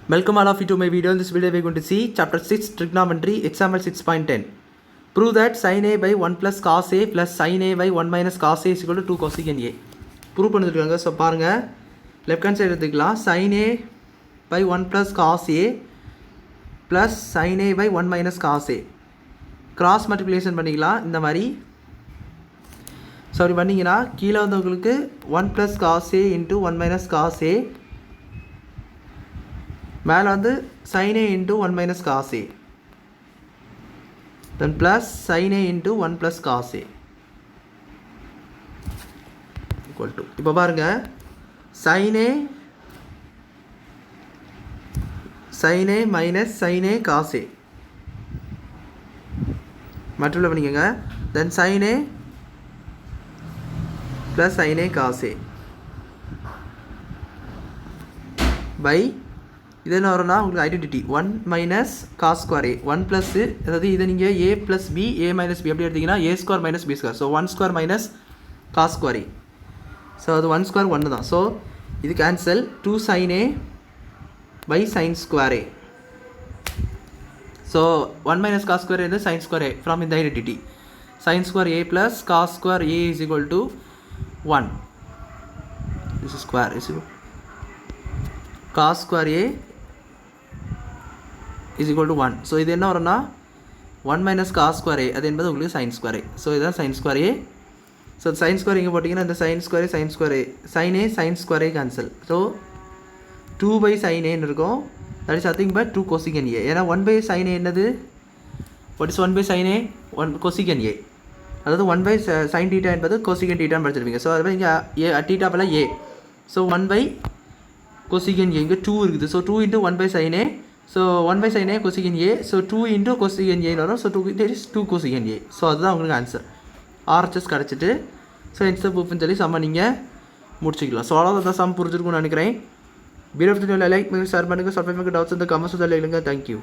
Welcome all of you to my video. In this video we are going to see chapter 6 trigonometry example 6.10. Prove that sin a by 1 plus cos a plus sin a by 1 minus cos a is equal to 2 cosecant a. Prove பண்ணிருக்காங்க. So பாருங்க left hand side எடுத்துக்கலாம். sin a by 1 plus cos a plus sin a by 1 minus cos a. Cross multiplication பண்ணிக்கலாம் இந்த மாதிரி. Sorry பண்ணீங்கன்னா கீழே வந்து உங்களுக்கு 1 plus cos a into 1 minus cos a மேலே வந்து sin a into 1 minus cos a then plus sin a into 1 plus cos a equal to இப்போ பாருங்க sin a minus sin a cos a multiply பண்ணிக்கோங்க then sin a plus sin a cos a by இது என்ன வரும்னா உங்களுக்கு identity 1 minus cos square A 1 plus அதாவது இதை நீங்கள் A plus B A minus B எப்படி எடுத்திங்கன்னா A square minus B square so 1 square minus cos square A so அது 1 ஸ்கொயர் 1 தான் ஸோ இது cancel 2 sin a by sine square A so 1 minus cos square இது sine square A from இந்த identity sine square A plus cos square A is equal to 1 this is square is cos square a is equal to 1 so இது என்ன வரும்னா 1 minus cos square a அது என்பது உங்களுக்கு sin square a so இதுதான் sin square a so sin square இங்கே போட்டிங்கன்னா இந்த sin square a sin square a sin square a cancel so 2 by sin a இருக்கும் that is nothing but 2 cosecant a ஏன்னா 1 by sin a என்னது what is 1 by sin a 1 cosecant a அதாவது 1 by sin theta என்பது cosecant theta படிச்சிருப்பீங்க so அதுவே இங்கே a theta பல a so 1 by cosecant a இங்கே 2 இருக்குது so 2 into 1 by sin a so 1 by sin a cosecant a so 2 into cosecant a வரும் so 2 there is 2 cosecant a so அதுதான் உங்களுக்கு answer RHS கிடச்சிட்டு so ensure ப்ரூஃப்னு சொல்லி சம்ம நீங்கள் முடிச்சிக்கலாம் so அவ்வளோதான் some புரிஞ்சிருக்கும்னு நினைக்கிறேன் வீடியோ லைக் பண்ணி ஷேர் பண்ணுங்கள் சப்ஸ்கிரைப் பண்ணுங்கள் டவுட்ஸ் இந்த கமெண்ட்ஸ் எழுதுங்க தேங்க்யூ